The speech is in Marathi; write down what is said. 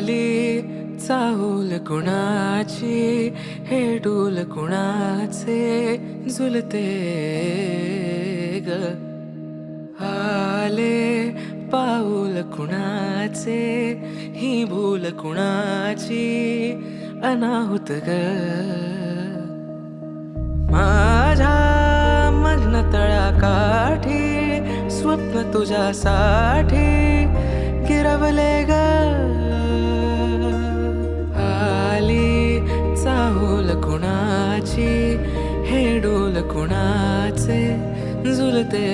आली चाहूल कुणाची, हे डोल कुणाचे झुलते ग. आले पाऊल कुणाचे, ही भूल कुणाची अनाहुत ग. माझ्या मग्न तळाकाठी स्वप्न तुझ्यासाठी गिरवले ग. आली चाहूल कुणाची, हे डोल कुणाचे झुलते